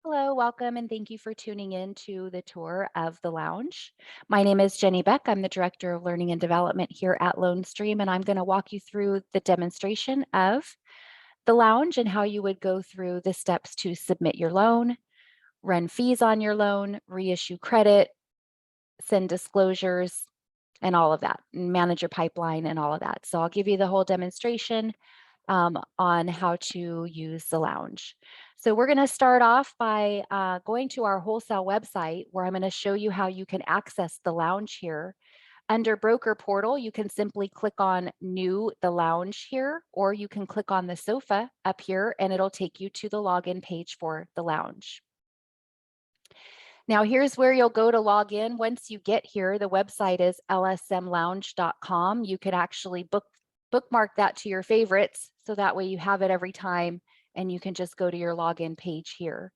Hello, welcome, and thank you for tuning in to the tour of the lounge. My name is Jenny Beck. I'm the Director of Learning and Development here at LoanStream, and I'm going to walk you through the demonstration of the lounge and how you would go through the steps to submit your loan, run fees on your loan, reissue credit, send disclosures, and all of that, and manage your pipeline and all of that. So I'll give you the whole demonstration on how to use the lounge. So we're going to start off by going to our wholesale website where I'm going to show you how you can access the lounge here. Under broker portal, you can simply click on new the lounge here, or you can click on the sofa up here and it'll take you to the login page for the lounge. Now here's where you'll go to log in. Once you get here, the website is lsmlounge.com. You can actually bookmark that to your favorites so that way you have it every time and you can just go to your login page here.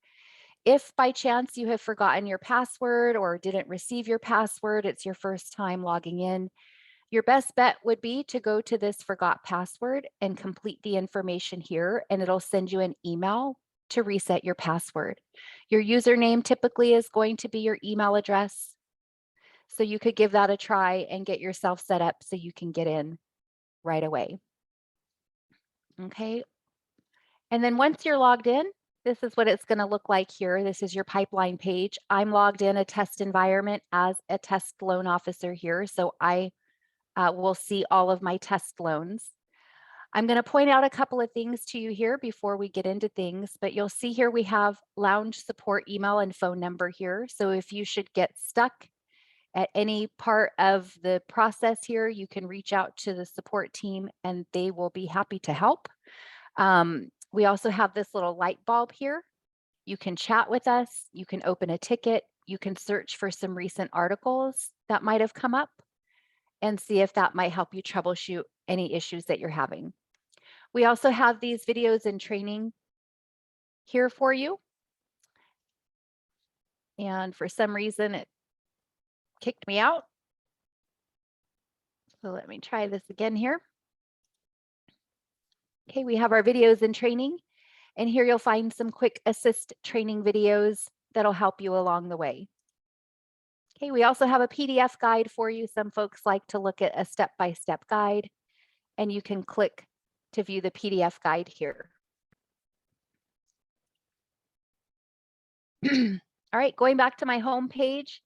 If by chance you have forgotten your password or didn't receive your password, it's your first time logging in, your best bet would be to go to this forgot password and complete the information here, and it'll send you an email to reset your password. Your username typically is going to be your email address. So you could give that a try and get yourself set up so you can get in right away. Okay. And then once you're logged in, this is what it's going to look like here. This is your pipeline page. I'm logged in a test environment as a test loan officer here. So I will see all of my test loans. I'm going to point out a couple of things to you here before we get into things, but you'll see here we have lounge support email and phone number here. So if you should get stuck at any part of the process here, you can reach out to the support team and they will be happy to help. We also have this little light bulb here. You can chat with us, you can open a ticket, you can search for some recent articles that might have come up and see if that might help you troubleshoot any issues that you're having. We also have these videos and training here for you. And for some reason, it kicked me out. So let me try this again here. Okay, we have our videos and training. And here you'll find some quick assist training videos that'll help you along the way. Okay, we also have a PDF guide for you. Some folks like to look at a step-by-step guide, and you can click to view the PDF guide here. All right, going back to my home page,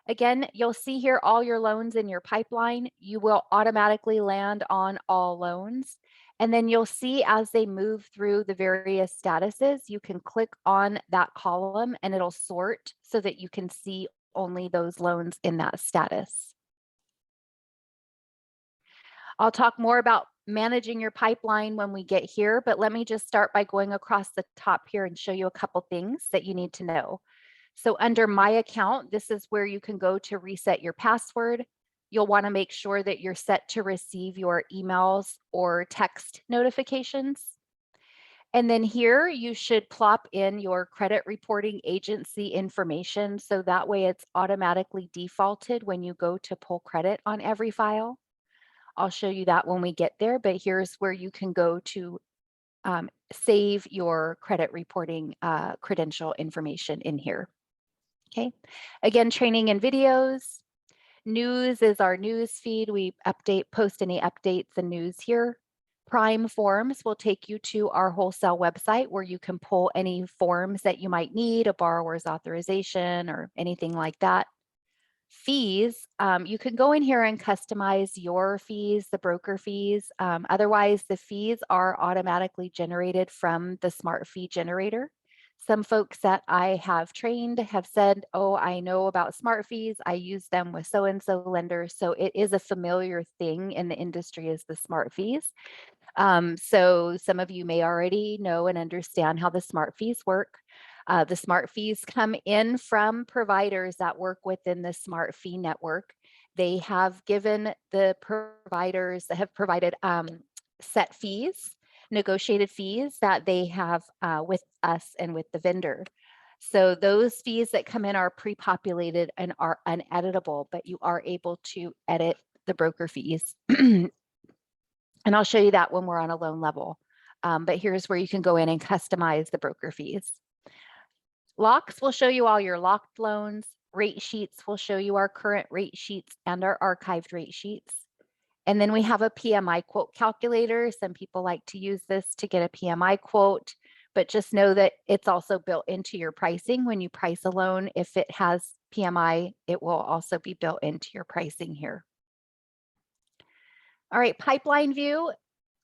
again, you'll see here all your loans in your pipeline. You will automatically land on all loans. And then you'll see as they move through the various statuses, you can click on that column and it'll sort so that you can see only those loans in that status. I'll talk more about managing your pipeline when we get here, but let me just start by going across the top here and show you a couple things that you need to know. So under My Account, this is where you can go to reset your password. You'll want to make sure that you're set to receive your emails or text notifications. And then here you should plop in your credit reporting agency information. So that way it's automatically defaulted when you go to pull credit on every file. I'll show you that when we get there, but here's where you can go to save your credit reporting credential information in here. Okay, again, training and videos. News is our news feed. We post any updates and news here. Prime forms will take you to our wholesale website where you can pull any forms that you might need, a borrower's authorization or anything like that. Fees, you can go in here and customize your fees, the broker fees. Otherwise, the fees are automatically generated from the smart fee generator. Some folks that I have trained have said, oh, I know about smart fees. I use them with so-and-so lenders. So it is a familiar thing in the industry is the smart fees. So some of you may already know and understand how the smart fees work. The smart fees come in from providers that work within the smart fee network. They have given the providers that have provided set fees, negotiated fees that they have with us and with the vendor. So those fees that come in are pre-populated and are uneditable, but you are able to edit the broker fees. And I'll show you that when we're on a loan level. But here's where you can go in and customize the broker fees. Locks will show you all your locked loans. Rate sheets will show you our current rate sheets and our archived rate sheets. And then we have a PMI quote calculator. Some people like to use this to get a PMI quote, but just know that it's also built into your pricing. When you price a loan, if it has PMI, it will also be built into your pricing here. All right, pipeline view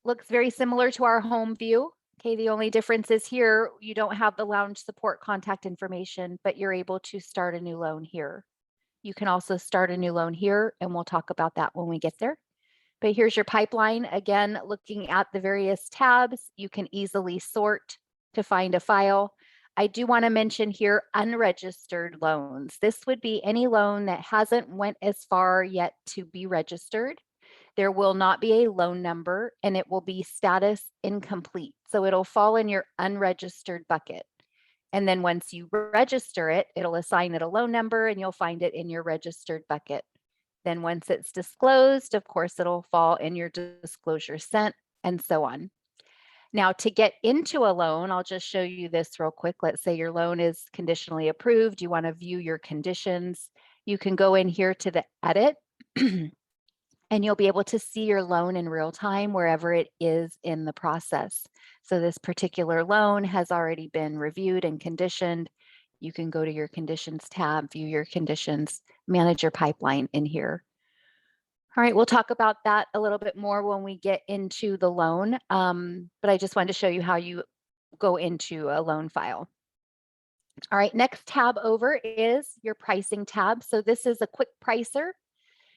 looks very similar to our home view. Okay, the only difference is here, you don't have the lounge support contact information, but you're able to start a new loan here. You can also start a new loan here, and we'll talk about that when we get there. But here's your pipeline. Again, looking at the various tabs, you can easily sort to find a file. I do want to mention here unregistered loans. This would be any loan that hasn't went as far yet to be registered. There will not be a loan number and it will be status incomplete. So it'll fall in your unregistered bucket. And then once you register it, it'll assign it a loan number and you'll find it in your registered bucket. Then once it's disclosed, of course, it'll fall in your disclosure sent and so on. Now to get into a loan, I'll just show you this real quick. Let's say your loan is conditionally approved. You want to view your conditions. You can go in here to the edit and you'll be able to see your loan in real time wherever it is in the process. So this particular loan has already been reviewed and conditioned. You can go to your conditions tab, view your conditions, manage your pipeline in here. All right, we'll talk about that a little bit more when we get into the loan, but I just wanted to show you how you go into a loan file. All right, next tab over is your pricing tab. So this is a quick pricer.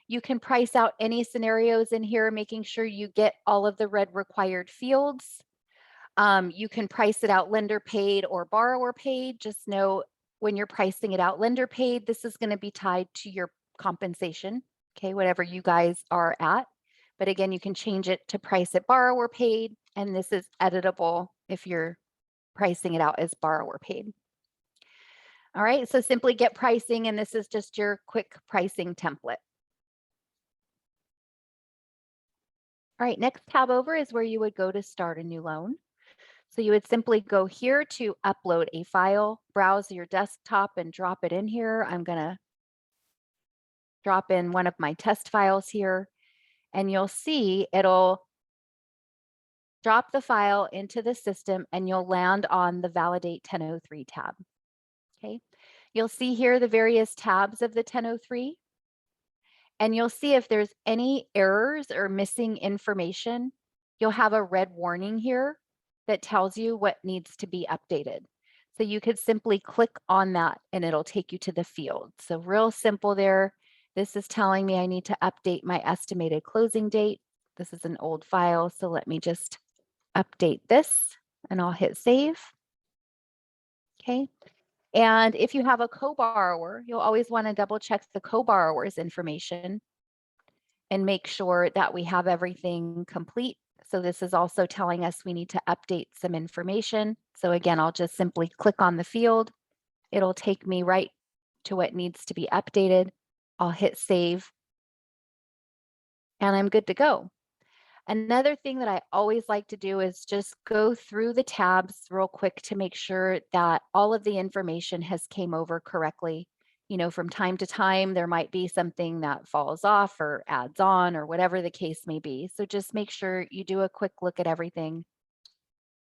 You can price out any scenarios in here, making sure you get all of the red required fields. You can price it out lender paid or borrower paid. Just know when you're pricing it out lender paid, this is going to be tied to your compensation, okay, whatever you guys are at. But again, you can change it to price it borrower paid, and this is editable if you're pricing it out as borrower paid. All right, so simply get pricing, and this is just your quick pricing template. All right, next tab over is where you would go to start a new loan. So you would simply go here to upload a file, browse your desktop and drop it in here. I'm going to drop in one of my test files here, and you'll see it'll drop the file into the system and you'll land on the Validate 1003 tab. Okay, you'll see here the various tabs of the 1003. And you'll see if there's any errors or missing information, you'll have a red warning here that tells you what needs to be updated. So you could simply click on that and it'll take you to the field. So real simple there. This is telling me I need to update my estimated closing date. This is an old file, so let me just update this and I'll hit save. Okay. And if you have a co-borrower, you'll always want to double check the co-borrower's information and make sure that we have everything complete. So this is also telling us we need to update some information. So again, I'll just simply click on the field. It'll take me right to what needs to be updated. I'll hit save and I'm good to go. Another thing that I always like to do is just go through the tabs real quick to make sure that all of the information has came over correctly. You know, from time to time, there might be something that falls off or adds on or whatever the case may be. So just make sure you do a quick look at everything.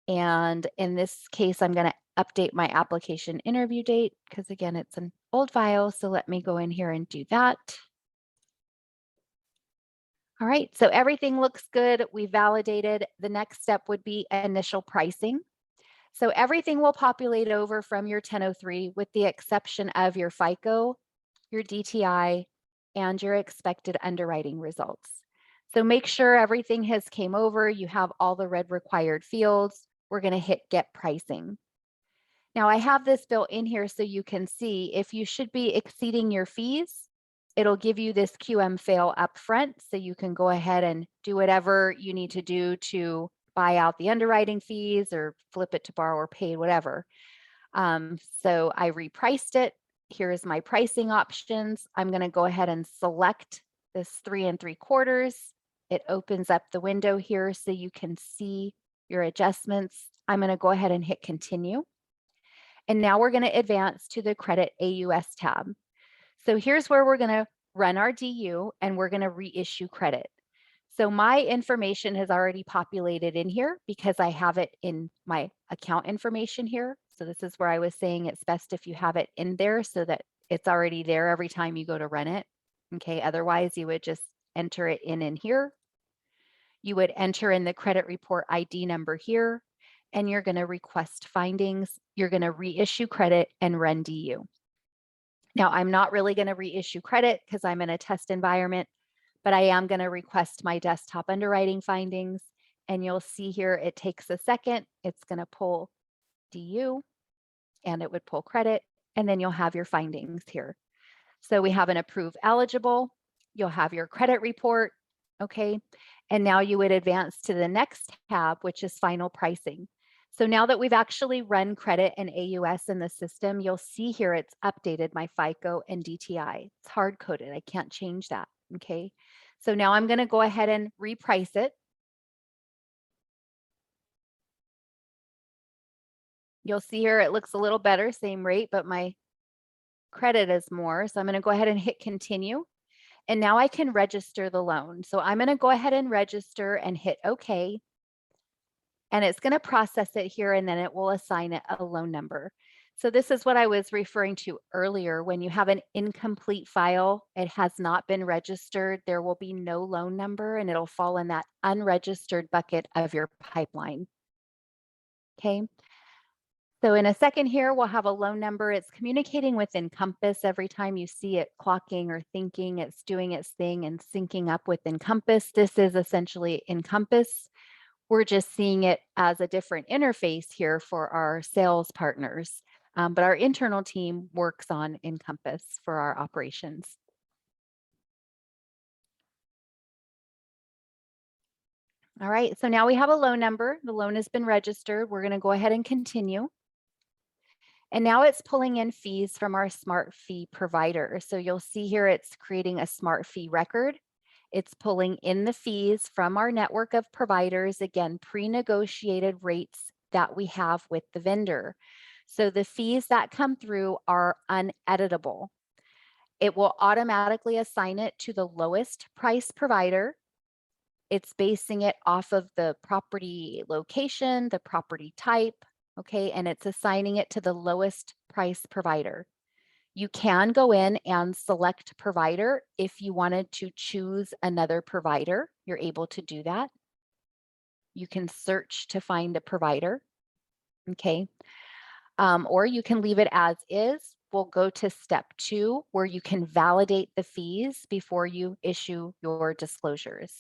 And in this case, I'm going to update my application interview date because again, it's an old file. So let me go in here and do that. All right, so everything looks good. We validated. The next step would be initial pricing. So everything will populate over from your 1003 with the exception of your FICO, your DTI, and your expected underwriting results. So make sure everything has came over. You have all the red required fields. We're going to hit get pricing. Now I have this built in here so you can see if you should be exceeding your fees, it'll give you this QM fail up front. So you can go ahead and do whatever you need to do to buy out the underwriting fees or flip it to borrower paid, whatever. So I repriced it. Here's my pricing options. I'm going to go ahead and select this 3 3/4. It opens up the window here so you can see your adjustments. I'm going to go ahead and hit continue. And now we're going to advance to the credit AUS tab. So here's where we're going to run our DU and we're going to reissue credit. So my information has already populated in here because I have it in my account information here. So this is where I was saying it's best if you have it in there so that it's already there every time you go to run it. Okay, otherwise you would just enter it in here. You would enter in the credit report ID number here, and you're going to request findings. You're going to reissue credit and run DU. Now, I'm not really going to reissue credit because I'm in a test environment, but I am going to request my desktop underwriting findings. And you'll see here, it takes a second. It's going to pull DU and it would pull credit, and then you'll have your findings here. So we have an approve eligible. You'll have your credit report. Okay. And now you would advance to the next tab, which is final pricing. So now that we've actually run credit and AUS in the system, you'll see here it's updated my FICO and DTI. It's hard coded. I can't change that. Okay. So now I'm going to go ahead and reprice it. You'll see here it looks a little better, same rate, but my credit is more. So I'm going to go ahead and hit continue. And now I can register the loan. So I'm going to go ahead and register and hit OK. And it's going to process it here, and then it will assign it a loan number. So this is what I was referring to earlier. When you have an incomplete file, it has not been registered, there will be no loan number, and it'll fall in that unregistered bucket of your pipeline. Okay. So in a second here, we'll have a loan number. It's communicating with Encompass. Every time you see it clocking or thinking, it's doing its thing and syncing up with Encompass. This is essentially Encompass. We're just seeing it as a different interface here for our sales partners. But our internal team works on Encompass for our operations. All right, so now we have a loan number. The loan has been registered. We're going to go ahead and continue. And now it's pulling in fees from our smart fee provider. So you'll see here it's creating a smart fee record. It's pulling in the fees from our network of providers, again, pre-negotiated rates that we have with the vendor. So the fees that come through are uneditable. It will automatically assign it to the lowest price provider. It's basing it off of the property location, the property type, okay, and it's assigning it to the lowest price provider. You can go in and select provider. If you wanted to choose another provider, you're able to do that. You can search to find a provider, okay? Or you can leave it as is. We'll go to step 2, where you can validate the fees before you issue your disclosures.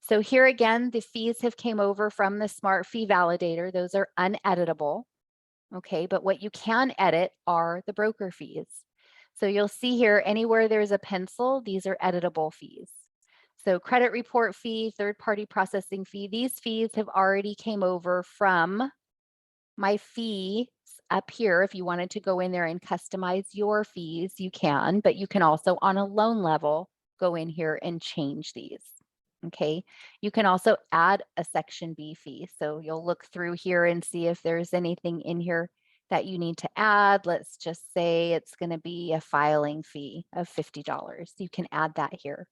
So here again, the fees have came over from the Smart Fee Validator. Those are uneditable, okay? But what you can edit are the broker fees. So you'll see here, anywhere there's a pencil, these are editable fees. So credit report fee, third-party processing fee, these fees have already came over from my fees up here. If you wanted to go in there and customize your fees, you can, but you can also on a loan level, go in here and change these. Okay, you can also add a section B fee. So you'll look through here and see if there's anything in here that you need to add. Let's just say it's going to be a filing fee of $50. You can add that here.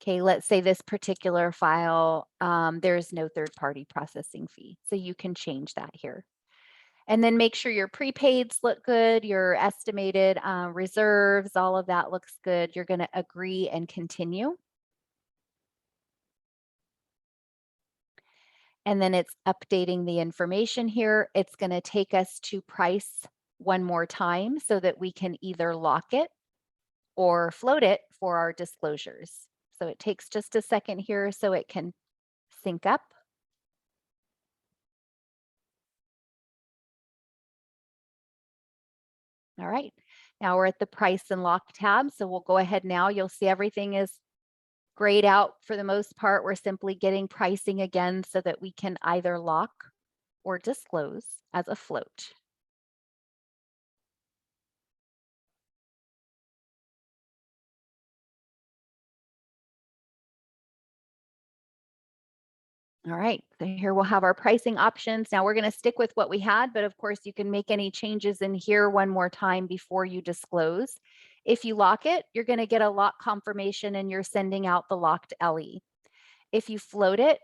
Okay, let's say this particular file, there's no third-party processing fee. So you can change that here. And then make sure your prepaids look good, your estimated reserves, all of that looks good. You're going to agree and continue. And then it's updating the information here. It's going to take us to price one more time so that we can either lock it or float it for our disclosures. So it takes just a second here so it can sync up. All right, now we're at the price and lock tab. So we'll go ahead now. You'll see everything is grayed out for the most part. We're simply getting pricing again so that we can either lock or disclose as a float. All right, so here we'll have our pricing options. Now we're going to stick with what we had, but of course you can make any changes in here one more time before you disclose. If you lock it, you're going to get a lock confirmation and you're sending out the locked LE. If you float it,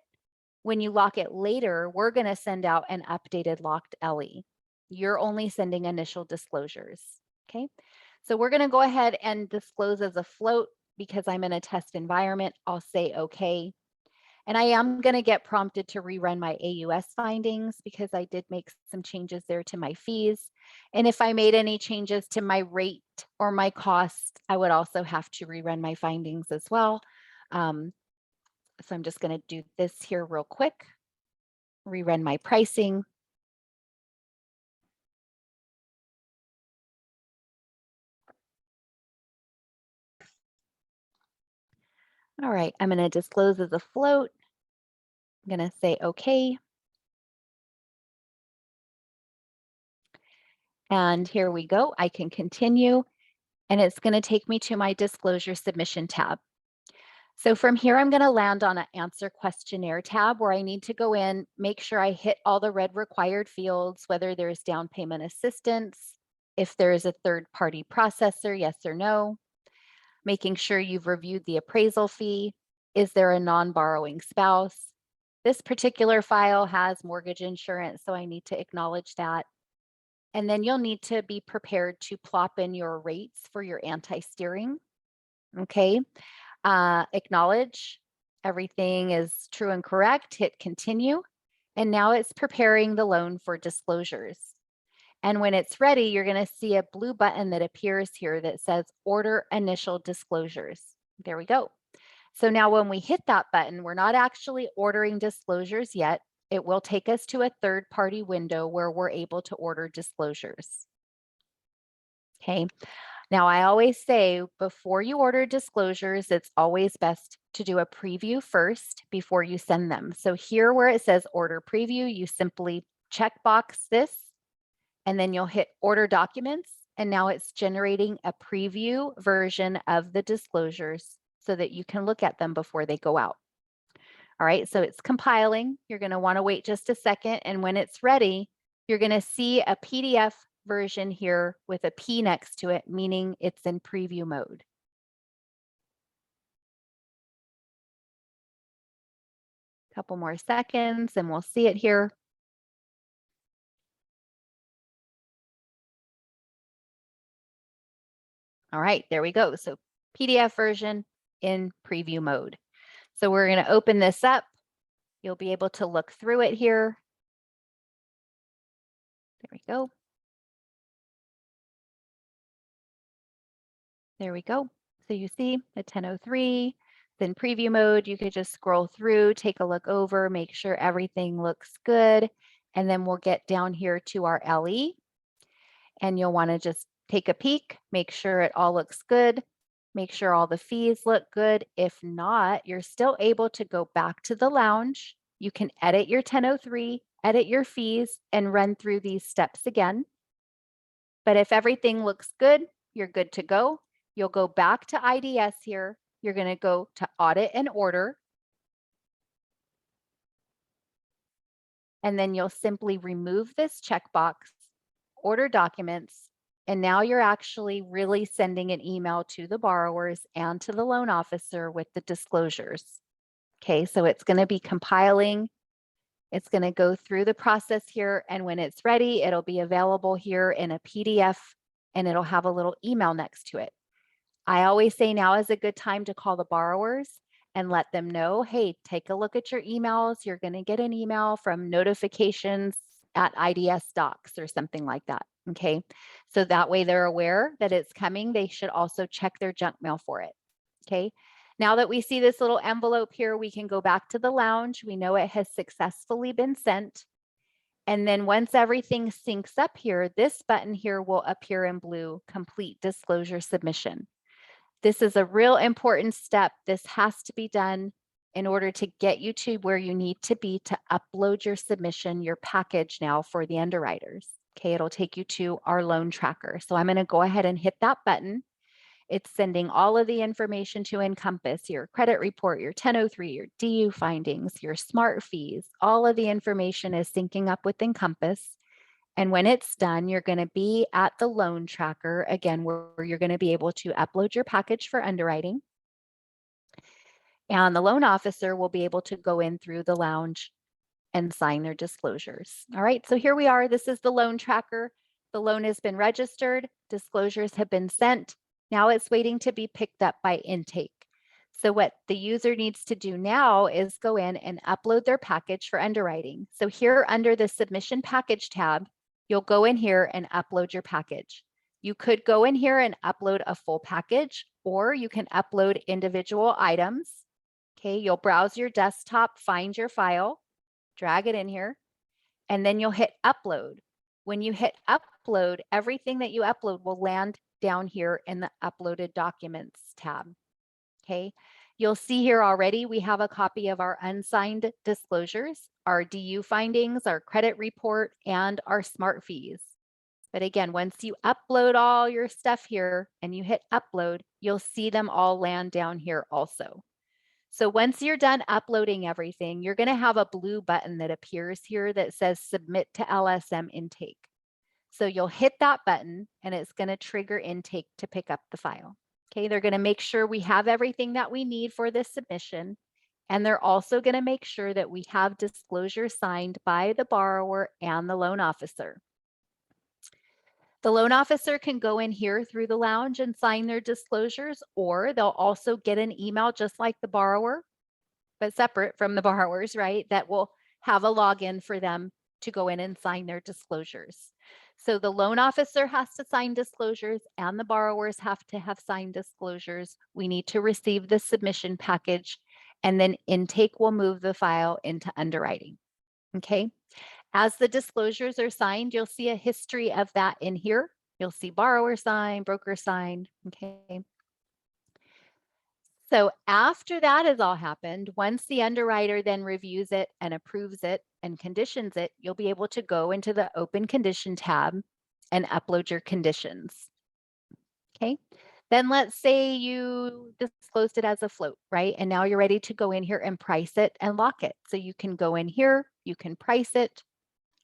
when you lock it later, we're going to send out an updated locked LE. You're only sending initial disclosures. Okay, so we're going to go ahead and disclose as a float because I'm in a test environment. I'll say okay. And I am going to get prompted to rerun my AUS findings because I did make some changes there to my fees. And if I made any changes to my rate or my cost, I would also have to rerun my findings as well. So I'm just going to do this here real quick, rerun my pricing. All right, I'm going to disclose as a float. I'm going to say okay. And here we go. I can continue. And it's going to take me to my disclosure submission tab. So from here, I'm going to land on an answer questionnaire tab where I need to go in, make sure I hit all the red required fields, whether there's down payment assistance, if there is a third party processor, yes or no, making sure you've reviewed the appraisal fee. Is there a non-borrowing spouse? This particular file has mortgage insurance, so I need to acknowledge that. And then you'll need to be prepared to plop in your rates for your anti-steering. Okay. Acknowledge everything is true and correct, hit continue. And now it's preparing the loan for disclosures. And when it's ready, you're going to see a blue button that appears here that says order initial disclosures. There we go. So now when we hit that button, we're not actually ordering disclosures yet. It will take us to a third-party window where we're able to order disclosures. Okay. Now, I always say before you order disclosures, it's always best to do a preview first before you send them. So here where it says order preview, you simply checkbox this, and then you'll hit order documents. And now it's generating a preview version of the disclosures so that you can look at them before they go out. All right, so it's compiling. You're going to want to wait just a second. And when it's ready, you're going to see a PDF version here with a P next to it, meaning it's in preview mode. Couple more seconds and we'll see it here. All right, there we go. So PDF version in preview mode. So we're going to open this up. You'll be able to look through it here. There we go. There we go. So you see the 1003, then preview mode, you could just scroll through, take a look over, make sure everything looks good. And then we'll get down here to our LE and you'll want to just take a peek, make sure it all looks good, make sure all the fees look good. If not, you're still able to go back to the lounge. You can edit your 1003, edit your fees, and run through these steps again. But if everything looks good, you're good to go. You'll go back to IDS here. You're going to go to audit and order. And then you'll simply remove this checkbox, order documents, and now you're actually really sending an email to the borrowers and to the loan officer with the disclosures. Okay, so it's going to be compiling. It's going to go through the process here. And when it's ready, it'll be available here in a PDF and it'll have a little email next to it. I always say now is a good time to call the borrowers and let them know, hey, take a look at your emails. You're going to get an email from notifications at IDS Docs or something like that. Okay, so that way they're aware that it's coming. They should also check their junk mail for it. Okay, now that we see this little envelope here, we can go back to the lounge. We know it has successfully been sent. And then once everything syncs up here, this button here will appear in blue, complete disclosure submission. This is a real important step. This has to be done in order to get you to where you need to be to upload your submission, your package now for the underwriters. Okay, it'll take you to our loan tracker. So I'm going to go ahead and hit that button. It's sending all of the information to Encompass, your credit report, your 1003, your DU findings, your smart fees. All of the information is syncing up with Encompass. And when it's done, you're going to be at the loan tracker, again, where you're going to be able to upload your package for underwriting. And the loan officer will be able to go in through the lounge and sign their disclosures. All right, so here we are. This is the loan tracker. The loan has been registered. Disclosures have been sent. Now it's waiting to be picked up by intake. So what the user needs to do now is go in and upload their package for underwriting. So here under the submission package tab, you'll go in here and upload your package. You could go in here and upload a full package, or you can upload individual items. Okay, you'll browse your desktop, find your file, drag it in here, and then you'll hit upload. When you hit upload, everything that you upload will land down here in the uploaded documents tab. Okay, you'll see here already we have a copy of our unsigned disclosures, our DU findings, our credit report, and our smart fees. But again, once you upload all your stuff here and you hit upload, you'll see them all land down here also. So once you're done uploading everything, you're going to have a blue button that appears here that says submit to LSM intake. So you'll hit that button and it's going to trigger intake to pick up the file. Okay, they're going to make sure we have everything that we need for this submission. And they're also going to make sure that we have disclosure signed by the borrower and the loan officer. The loan officer can go in here through the lounge and sign their disclosures, or they'll also get an email just like the borrower, but separate from the borrowers, right? That will have a login for them to go in and sign their disclosures. So the loan officer has to sign disclosures and the borrowers have to have signed disclosures. We need to receive the submission package, and then intake will move the file into underwriting. Okay. As the disclosures are signed, you'll see a history of that in here. You'll see borrower signed, broker signed. Okay. So after that has all happened, once the underwriter then reviews it and approves it and conditions it, you'll be able to go into the open condition tab and upload your conditions. Okay. Then let's say you disclosed it as a float, right? And now you're ready to go in here and price it and lock it. So you can go in here, you can price it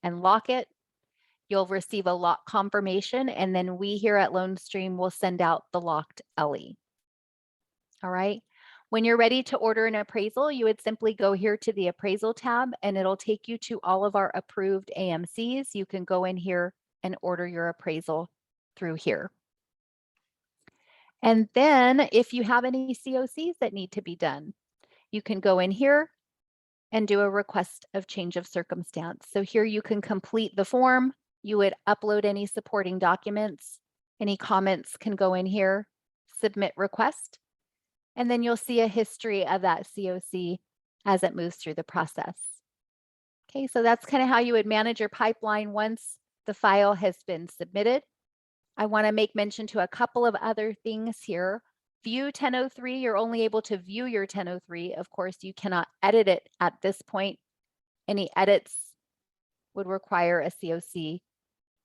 and lock it. You'll receive a lock confirmation, and then we here at LoanStream will send out the locked LE. All right. When you're ready to order an appraisal, you would simply go here to the appraisal tab and it'll take you to all of our approved AMCs. You can go in here and order your appraisal through here. And then if you have any COCs that need to be done, you can go in here and do a request of change of circumstance. So here you can complete the form. You would upload any supporting documents. Any comments can go in here, submit request, and then you'll see a history of that COC as it moves through the process. Okay, so that's kind of how you would manage your pipeline once the file has been submitted. I want to make mention to a couple of other things here. View 1003, you're only able to view your 1003. Of course, you cannot edit it at this point. Any edits would require a COC.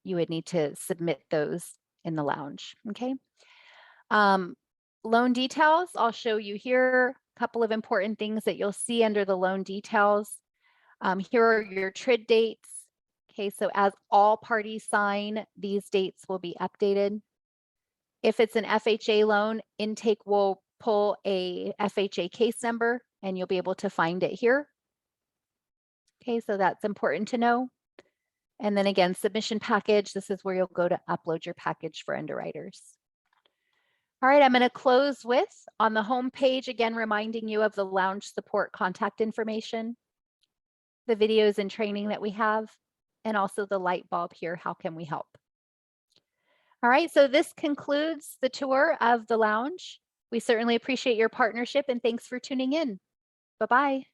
You would need to submit those in the lounge, okay? Loan details, I'll show you here a couple of important things that you'll see under the loan details. Here are your TRID dates. Okay, so as all parties sign, these dates will be updated. If it's an FHA loan, intake will pull a FHA case number and you'll be able to find it here. Okay, so that's important to know. And then again, submission package, this is where you'll go to upload your package for underwriters. All right, I'm going to close with, on the home page, again, reminding you of the lounge support contact information, the videos and training that we have, and also the light bulb here, how can we help? All right, so this concludes the tour of the lounge. We certainly appreciate your partnership and thanks for tuning in. Bye-bye.